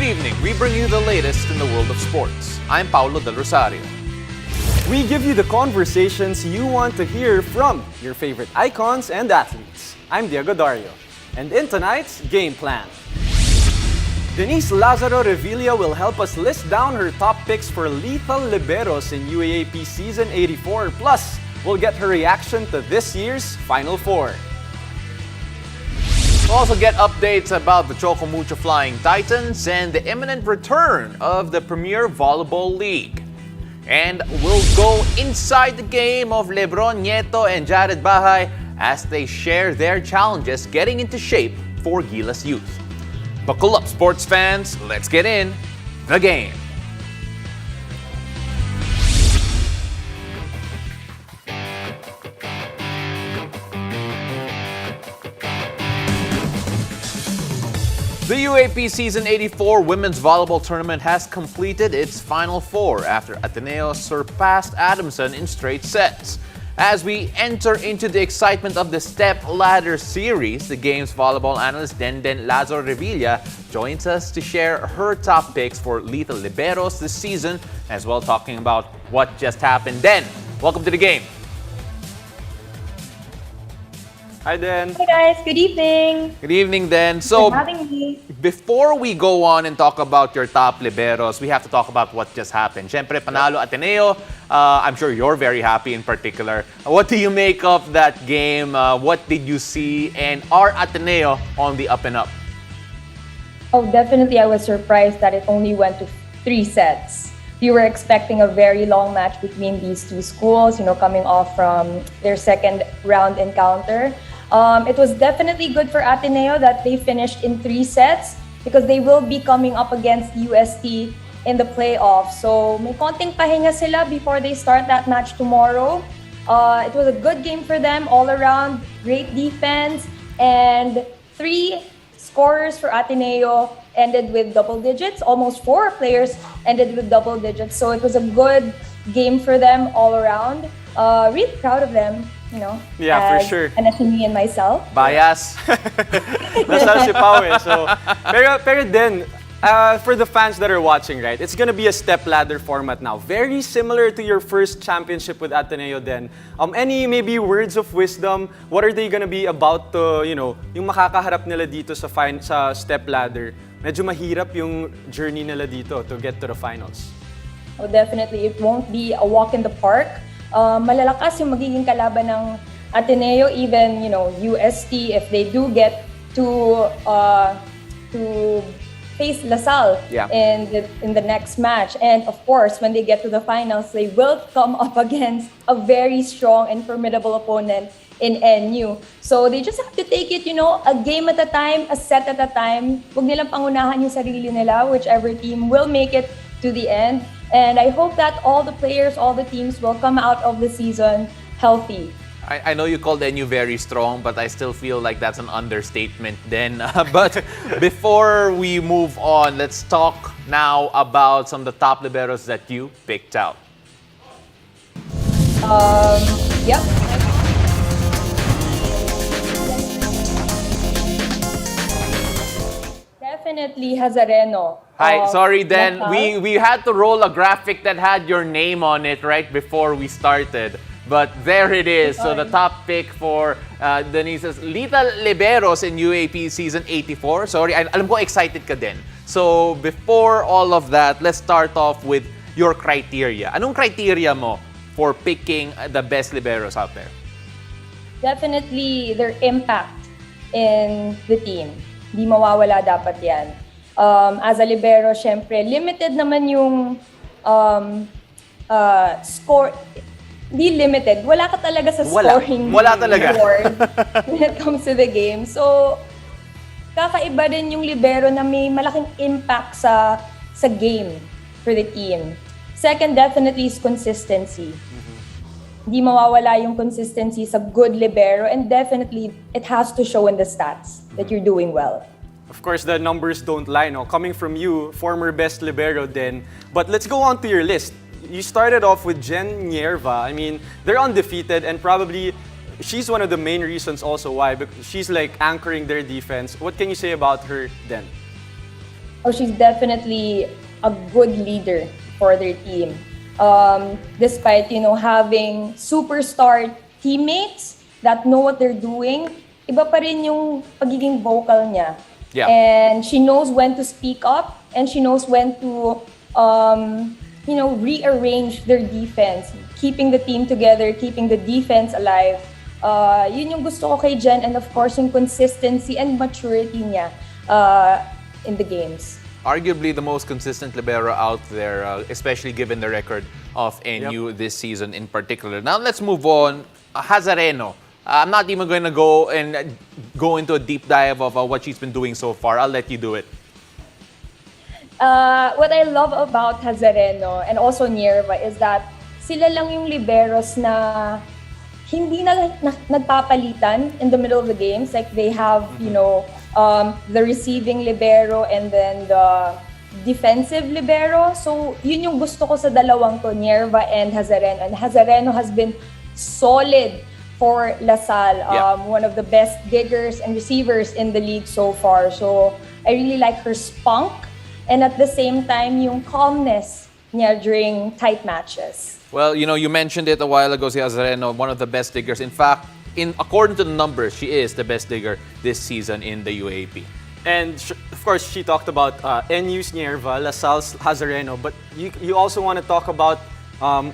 evening. We bring you the latest in the world of sports. I'm Paulo Del Rosario. We give you the conversations you want to hear from your favorite icons and athletes. I'm Diego Dario. And in tonight's Game Plan, Dennise Lazaro Revilla will help us list down her top picks for lethal Liberos in UAAP Season 84. Plus, we'll get her reaction to this year's Final Four. We'll also get updates about the Choco Mucho Flying Titans and the imminent return of the Premier Volleyball League. And we'll go inside the game of Lebron, Nieto, and Bahay as they share their challenges getting into shape for Gilas Youth. Buckle up, sports fans. Let's get in the game. The UAAP Season 84 Women's Volleyball Tournament has completed its Final Four after Ateneo surpassed Adamson in straight sets. As we enter into the excitement of the Step Ladder Series, the game's volleyball analyst Lazaro Revilla joins us to share her top picks for lethal Liberos this season, as well talking about what just happened. Welcome to the game. Hi, Den. Hey guys, good evening. Good evening, Den. So, Thanks for having me. before we go on and talk about your top liberos, we have to talk about what just happened. Siyempre, panalo Ateneo. I'm sure you're very happy in particular. What do you make of that game? What did you see? And are Ateneo on the up and up? Oh, definitely I was surprised that it only went to 3 sets. We were expecting a very long match between these two schools, coming off from their second round encounter. It was definitely good for Ateneo that they finished in 3 sets because they will be coming up against UST in the playoffs. So may konting pahinga sila before they start that match tomorrow. It was a good game for them all around, great defense, and 3 scorers for Ateneo ended with double digits. Almost 4 players ended with double digits. So it was a good game for them all around. Really proud of them. Yeah, for sure. And me and myself. Bias. Nasaan si Pao eh. So, pero then, for the fans that are watching, right, it's gonna be a step ladder format now. Very similar to your first championship with Ateneo then. Any maybe words of wisdom? What are they gonna be about to, yung makakaharap nila dito sa step ladder? Medyo mahirap yung journey nila dito to get to the finals. Oh, definitely. It won't be a walk in the park. Malalakas yung magiging kalaban ng Ateneo, even UST if they do get to face LaSalle in the next match. And of course, when they get to the finals, they will come up against a very strong and formidable opponent in NU. So they just have to take it, a game at a time, a set at a time. Huwag nilang pangunahan yung sarili nila, whichever team will make it to the end. And I hope that all the players, all the teams will come out of the season healthy. I know you called NU very strong, but I still feel like that's an understatement then. But before we move on, let's talk now about some of the top liberos that you picked out. Yep. Definitely Hazareno. Hi, sorry then. Lazaro. We had to roll a graphic that had your name on it right before we started. But there it is. So the top pick for Dennise's Lethal Liberos in UAAP Season 84. Sorry, alam ko excited ka din. So before all of that, let's start off with your criteria. Anong criteria mo for picking the best liberos out there? Definitely their impact in the team. Di mawawala dapat yan. As a libero, syempre, limited naman yung score. Di limited. Wala ka talaga sa scoring Wala talaga. board when it comes to the game. So, kakaiba din yung libero na may malaking impact sa game for the team. Second, definitely is consistency. Di mawawala yung consistency sa good libero, and definitely it has to show in the stats that you're doing well. Of course, the numbers don't lie, no? Coming from you, former best libero then. But let's go on to your list. You started off with Jen Nierva. I mean, they're undefeated, and probably she's one of the main reasons also why. Because she's like anchoring their defense. What can you say about her then? Oh, she's definitely a good leader for their team. Despite, having superstar teammates that know what they're doing, iba pa rin yung pagiging vocal niya. Yeah. And she knows when to speak up, and she knows when to, rearrange their defense, keeping the team together, keeping the defense alive. Yun yung gusto ko kay Jen, and of course yung consistency and maturity niya in the games. Arguably the most consistent libero out there, especially given the record of NU this season in particular. Now let's move on. Lazaro. I'm not even going to go into a deep dive of what she's been doing so far. I'll let you do it. What I love about Lazaro and also Nierva is that sila lang yung liberos na hindi nagpapalitan in the middle of the games. Like they have, the receiving libero and then the defensive libero. So yun yung gusto ko sa dalawang to, Nierva and Lazaro. And Lazaro has been solid for LaSalle, one of the best diggers and receivers in the league so far. So I really like her spunk, and at the same time, yung calmness niya during tight matches. Well, you mentioned it a while ago, si Lazaro, one of the best diggers. In fact, according to the numbers, she is the best digger this season in the UAAP. And of course, she talked about NU's Nierva, LaSalle's Lazaro, but you also want to talk about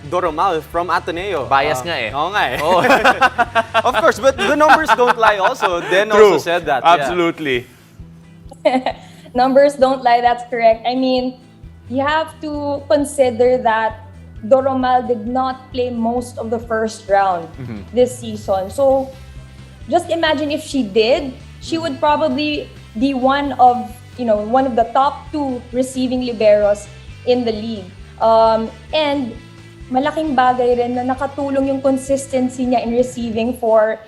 Doromal from Ateneo. Bias nga eh. Oo nga eh. Oh. Of course, but the numbers don't lie also. Den also said that. Absolutely. Yeah. Numbers don't lie, that's correct. I mean, you have to consider that Doromal did not play most of the first round this season. So just imagine if she did, she would probably be one of the top 2 receiving liberos in the league. And malaking bagay rin na nakatulong yung consistency niya in receiving for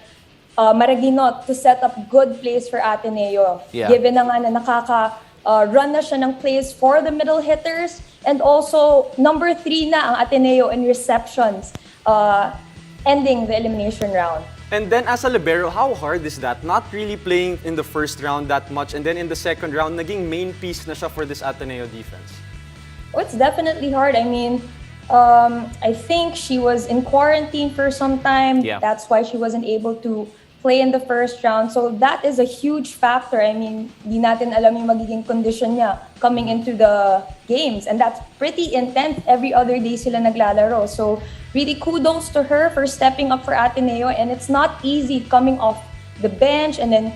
Maraginot to set up good plays for Ateneo. Yeah. Given na nga na run na siya ng plays for the middle hitters, and also number 3 na ang Ateneo in receptions, ending the elimination round. And then as a libero, how hard is that? Not really playing in the first round that much, and then in the second round, naging main piece na siya for this Ateneo defense. Oh, it's definitely hard. I mean, I think she was in quarantine for some time. Yeah. That's why she wasn't able to play in the first round. So that is a huge factor. I mean, di natin alam yung magiging condition niya coming into the games. And that's pretty intense. Every other day sila naglalaro. So really kudos to her for stepping up for Ateneo. And it's not easy coming off the bench and then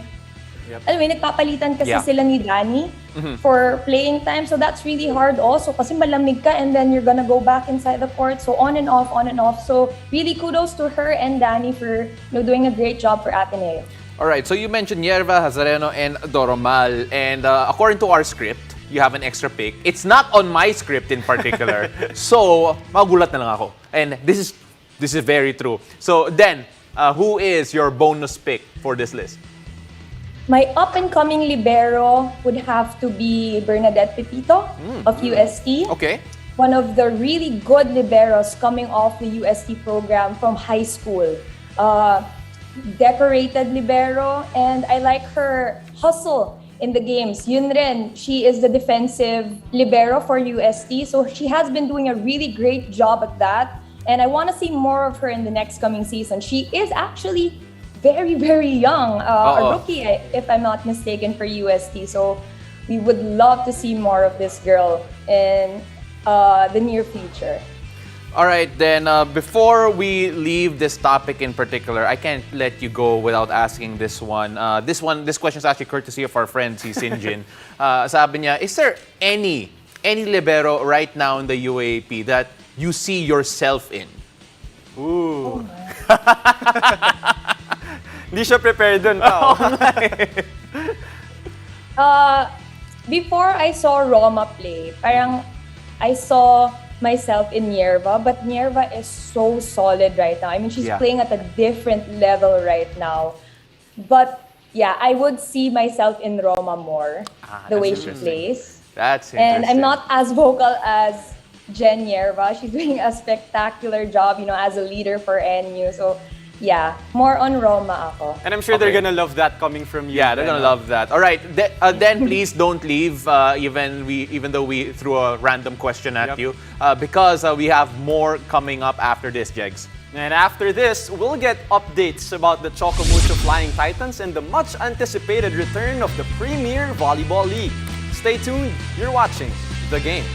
alam mo, nagpapalitan kasi sila ni Danny for playing time. So that's really hard also kasi malamig ka and then you're gonna go back inside the court. So on and off, on and off. So really kudos to her and Danny for doing a great job for Ateneo. All right, so you mentioned Nierva, Lazaro, and Doromal. And according to our script, you have an extra pick. It's not on my script in particular. So, magulat na lang ako. And this is very true. So, then, who is your bonus pick for this list? My up-and-coming libero would have to be Bernadette Pepito of UST. Okay. One of the really good liberos coming off the UST program from high school. Decorated libero, and I like her hustle in the games. Yun rin, she is the defensive libero for UST, so she has been doing a really great job at that. And I want to see more of her in the next coming season. She is actually very, very young, a rookie, if I'm not mistaken, for UST. So we would love to see more of this girl in the near future. All right, then before we leave this topic in particular, I can't let you go without asking this one. This question is actually courtesy of our friend si Sinjin. Sabi niya, is there any libero right now in the UAAP that you see yourself in? Ooh. Hindi siya prepared dun pa. Before I saw Roma play, parang I saw myself in Nierva, but Nierva is so solid right now. I mean, she's playing at a different level right now. But yeah, I would see myself in Roma more, the way she plays. That's interesting. And I'm not as vocal as Jen Nierva. She's doing a spectacular job, as a leader for NU. So Yeah, more on Roma ako. And I'm sure they're gonna love that coming from you. Yeah, they're gonna love that. All right, then please don't leave. Even though we threw a random question at you, because we have more coming up after this, Jegs. And after this, we'll get updates about the Choco Mucho Flying Titans and the much anticipated return of the Premier Volleyball League. Stay tuned. You're watching The Game.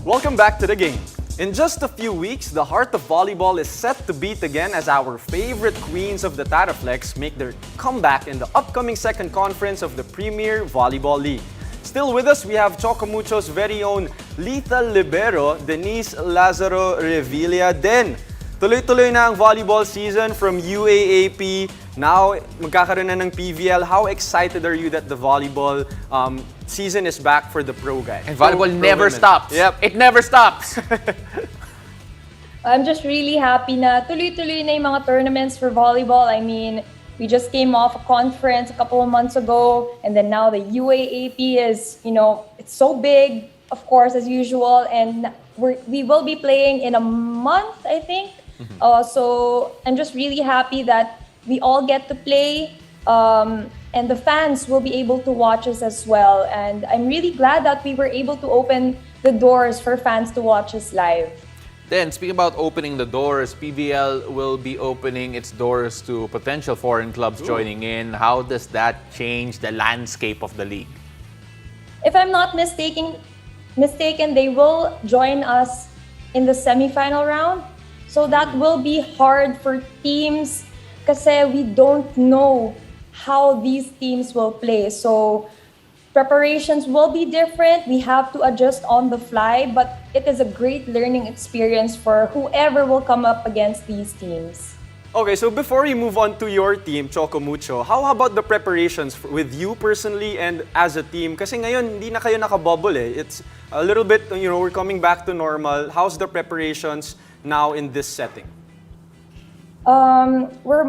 Welcome back to The Game. In just a few weeks, the heart of volleyball is set to beat again as our favorite queens of the Taraflex make their comeback in the upcoming second conference of the Premier Volleyball League. Still with us, we have Choco Mucho's very own lethal libero, Dennise Lazaro Revilla. Den, tuloy-tuloy na ang volleyball season from UAAP. Now, magkakaroon na ng PVL. How excited are you that the volleyball season is back for the pro guys? And volleyball never women. stops. Yep. It never stops. I'm just really happy na tuloy-tuloy na yung mga tournaments for volleyball. I mean, we just came off a conference a couple of months ago, and then now the UAAP is, it's so big, of course, as usual, and we will be playing in a month, I think. So I'm just really happy that we all get to play, and the fans will be able to watch us as well. And I'm really glad that we were able to open the doors for fans to watch us live. Then, speaking about opening the doors, PVL will be opening its doors to potential foreign clubs joining in. How does that change the landscape of the league? If I'm not mistaken, they will join us in the semifinal round. So that will be hard for teams kasi we don't know how these teams will play. So preparations will be different. We have to adjust on the fly, but it is a great learning experience for whoever will come up against these teams. Okay, so before we move on to your team, Choco Mucho, how about the preparations with you personally and as a team? Kasi ngayon, hindi na kayo nakabubble eh. It's a little bit, we're coming back to normal. How's the preparations now in this setting? We're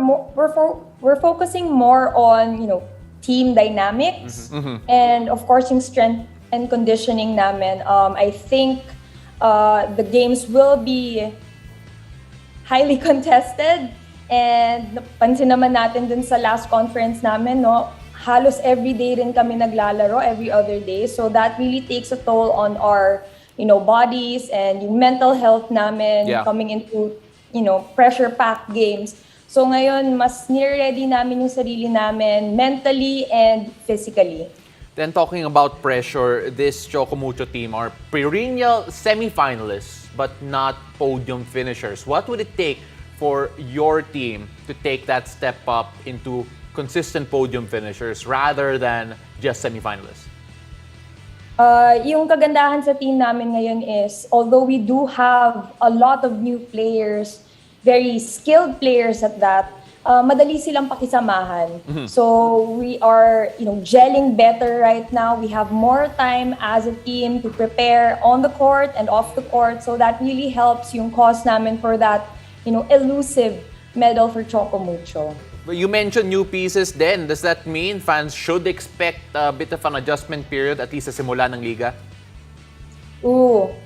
focusing more on team dynamics and of course yung strength and conditioning namin. I think the games will be highly contested, and pansin naman natin dun sa last conference namin, no, halos every day rin kami naglalaro, every other day. So that really takes a toll on our bodies and yung mental health namin coming into pressure-packed games. So ngayon, mas nire-ready namin yung sarili namin mentally and physically. Then talking about pressure, this Choco Mucho team are perennial semi-finalists but not podium finishers. What would it take for your team to take that step up into consistent podium finishers rather than just semi-finalists? Yung kagandahan sa team namin ngayon is, although we do have a lot of new players, very skilled players at that, madali silang pakisamahan. So we are, gelling better right now. We have more time as a team to prepare on the court and off the court. So that really helps yung cause namin for that, elusive medal for Choco Mucho. But you mentioned new pieces then. Does that mean fans should expect a bit of an adjustment period at least sa simula ng liga? We'll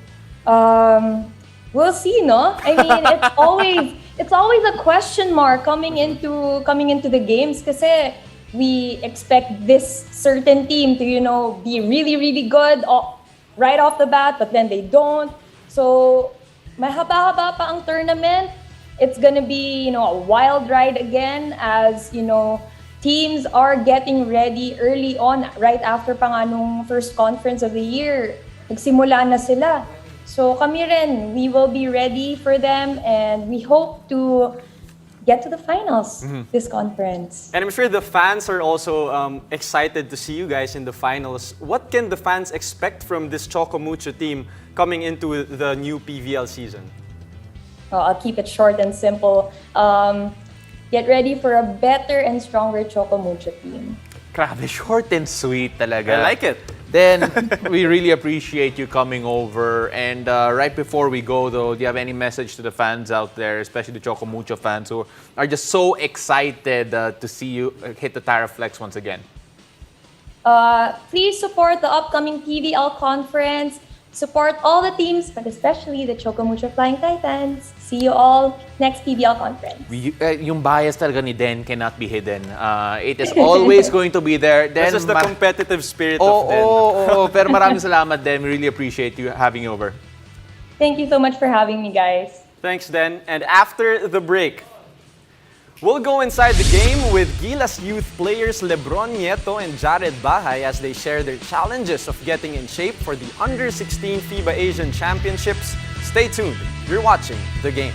see, no? I mean, it's always a question mark coming into the games kasi we expect this certain team to, be really, really good right off the bat, but then they don't. So, mahaba-haba pa ang tournament. It's gonna be, a wild ride again as, teams are getting ready early on, right after pa nga nung first conference of the year. Nagsimula na sila. So kami rin, we will be ready for them and we hope to get to the finals this conference. And I'm sure the fans are also excited to see you guys in the finals. What can the fans expect from this Choco Mucho team coming into the new PVL season? I'll keep it short and simple. Get ready for a better and stronger Choco Mucho team. Grabe, short and sweet talaga. I like it. Then, we really appreciate you coming over. And right before we go, though, do you have any message to the fans out there, especially the Choco Mucho fans who are just so excited to see you hit the Taraflex once again? Please support the upcoming PVL conference. Support all the teams, but especially the Choco Mucho Flying Titans. See you all next PBL conference. Yung bias talaga ni Den cannot be hidden. It is always going to be there. This is the competitive spirit of Den. Pero maraming salamat, Den. We really appreciate you having you over. Thank you so much for having me, guys. Thanks, Den. And after the break, we'll go inside the game with Gilas Youth players Lebron, Nieto, and Bahay as they share their challenges of getting in shape for the Under-16 FIBA Asian Championships. Stay tuned. You're watching The Game.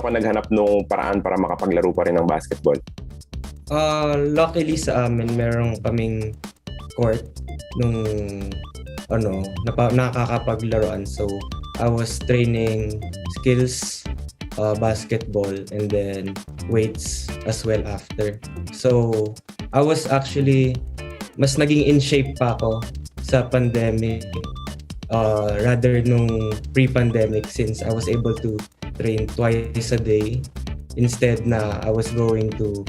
ka naghanap ng paraan para makapaglaro pa rin ng basketball? Luckily sa amin, meron kaming court nung nakakapaglaruan. So, I was training skills, basketball, and then weights as well after. So, I was actually, mas naging in shape pa ako sa pandemic rather nung pre-pandemic, since I was able to train twice a day instead na I was going to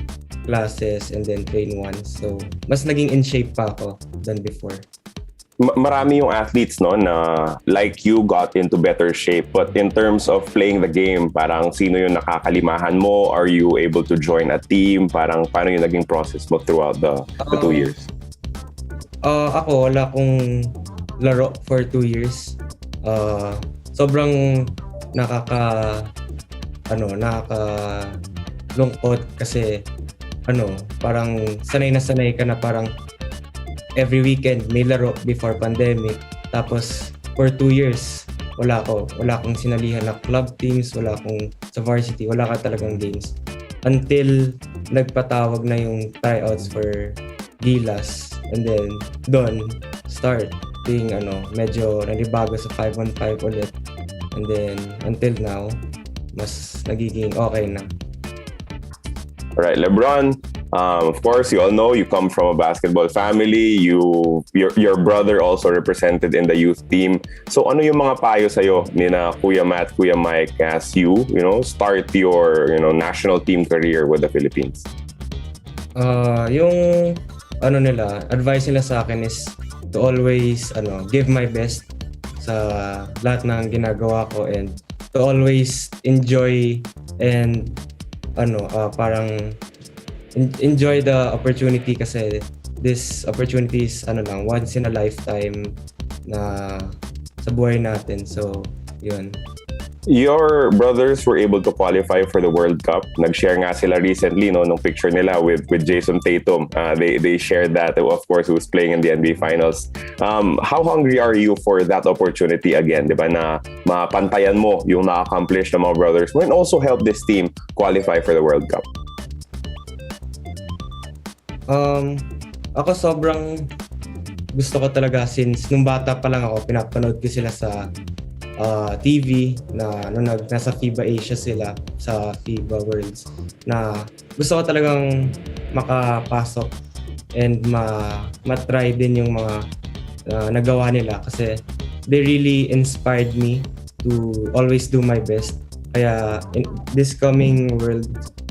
classes and then train once. So, mas naging in shape pa ako than before. Marami yung athletes no na like you got into better shape, but in terms of playing the game, parang sino yung nakakalimahan mo? Are you able to join a team? Parang paano yung naging process mo throughout the 2 years? Ako, wala akong laro for 2 years. Sobrang nakakalungkot kasi parang sanay na sanay ka na parang every weekend may laro before pandemic. Tapos for 2 years, wala akong sinalihan na club teams, wala akong sa varsity, wala ka talagang games. Until nagpatawag na yung tryouts for Gilas, and then doon start being medyo nanibago sa 5-on-5 ulit. And then until now, mas nagiging okay na. Alright, Lebron, of course, you all know you come from a basketball family. Your brother also represented in the youth team. So ano yung mga payo sa'yo ni na Kuya Matt, Kuya Mike as you start your national team career with the Philippines? Yung advice nila sa akin is to always give my best sa lahat ng ginagawa ko, and to always enjoy and parang enjoy the opportunity, kasi this opportunity is once in a lifetime na sa buhay natin. So yun. Your brothers were able to qualify for the World Cup. Nag-share nga sila recently nung picture nila with Jason Tatum. They shared that, of course, who was playing in the NBA Finals. How hungry are you for that opportunity again, di ba, na mapantayan mo yung na-accomplish ng mga brothers mo and also help this team qualify for the World Cup? Ako sobrang gusto ko talaga, since nung bata pa lang ako, pinapanood ko sila sa TV na nasa FIBA Asia sila, sa FIBA Worlds, na gusto ko talagang makapasok and matry din yung mga nagawa nila, kasi they really inspired me to always do my best. Kaya in this coming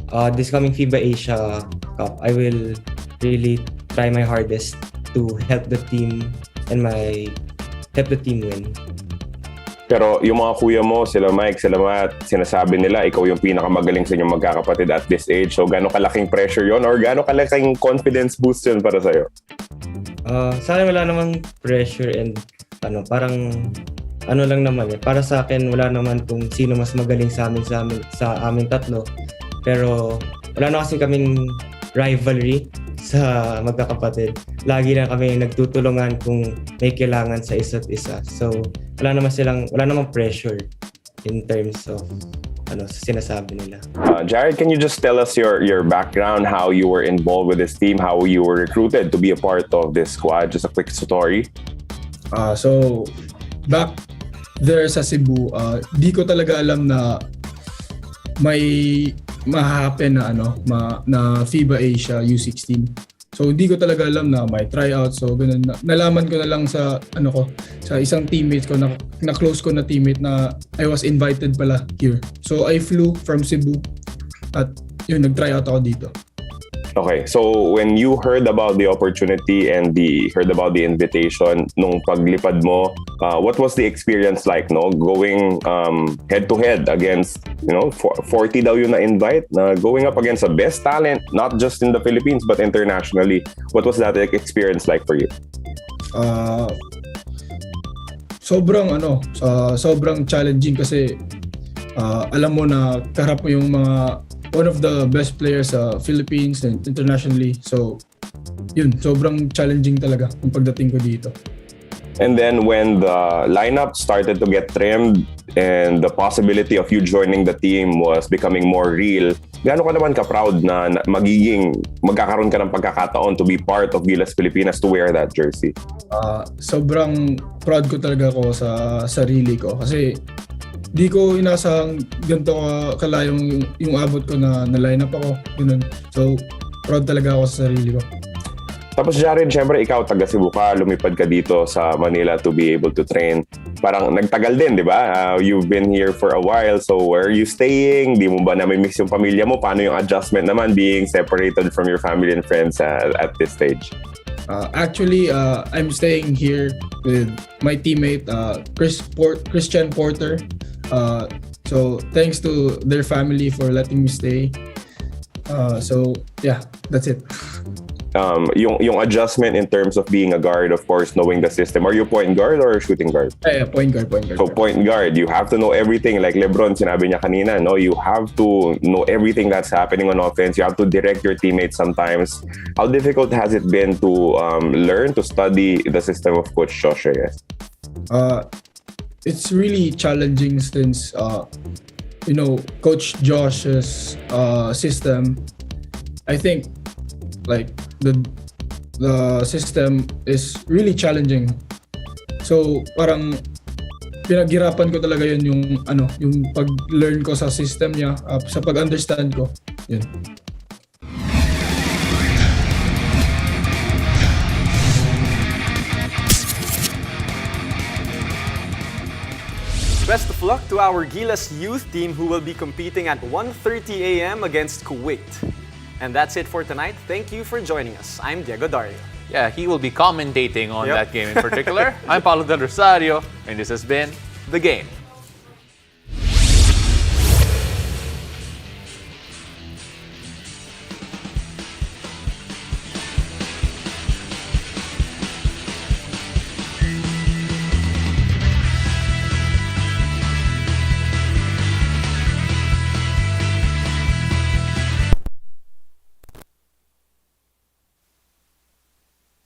FIBA Asia Cup, I will really try my hardest to help the team and help the team win. Pero yung mga kuya mo, sila Mike, sila Matt, sinasabi nila ikaw yung pinakamagaling sa inyong magkakapatid at this age. So gaano kalaking pressure yon or gaano kalaking confidence boost yun para sa'yo? Sa akin wala namang pressure, and parang lang naman para sa akin wala naman kung sino mas magaling sa amin tatlo. Pero wala na kasi kaming rivalry sa magkakapatid. Lagi na kami nagtutulungan kung may kailangan sa isa't isa. So wala namang pressure in terms of sa sinasabi nila. Jared, can you just tell us your background, how you were involved with this team, how you were recruited to be a part of this squad? Just a quick story. So back there sa Cebu, di ko talaga alam na may ma-happen na FIBA Asia U16. So hindi ko talaga alam na may tryout. So ganun, nalaman ko na lang sa sa isang teammate ko na close ko na teammate na I was invited pala here. So I flew from Cebu at yun, nag-tryout ako dito. Okay, so when you heard about the opportunity and heard about the invitation nung paglipad mo, what was the experience like, going head to head against 40 daw yun na invite, going up against the best talent not just in the Philippines but internationally? What was that experience like for you? Sobrang challenging kasi alam mo na kaharap mo yung mga one of the best players sa Philippines and internationally. So, yun, sobrang challenging talaga yung pagdating ko dito. And then when the lineup started to get trimmed and the possibility of you joining the team was becoming more real, gaano ka naman ka-proud na magkakaroon ka ng pagkakataon to be part of Gilas Pilipinas to wear that jersey? Sobrang proud ko talaga ako sa sarili ko kasi di ko inasang ganito kalayong yung abot ko na line up ako. Ganun. So, proud talaga ako sa sarili ko. Tapos Jaren, syempre ikaw taga Cebu ka, lumipad ka dito sa Manila to be able to train. Parang nagtagal din, di ba? You've been here for a while, so where are you staying? Di mo ba nami-miss yung pamilya mo? Paano yung adjustment naman being separated from your family and friends at this stage? Actually, I'm staying here with my teammate, Christian Porter. So thanks to their family for letting me stay. So yeah, that's it. Yung adjustment in terms of being a guard, of course, knowing the system. Are you point guard or shooting guard? Yeah, point guard. So point guard, you have to know everything. Like Lebron, sinabi niya kanina, no? You have to know everything that's happening on offense. You have to direct your teammates sometimes. How difficult has it been to learn to study the system of Coach Josh Reyes? It's really challenging since Coach Josh's system. I think like the system is really challenging. So parang pinaghirapan ko talaga yun yung pag-learn ko sa system niya, sa pag-understand ko. Yun. Best of luck to our Gilas Youth team who will be competing at 1:30 a.m. against Kuwait. And that's it for tonight. Thank you for joining us. I'm Diego Dario. Yeah, he will be commentating on that game in particular. I'm Paulo Del Rosario, and this has been The Game.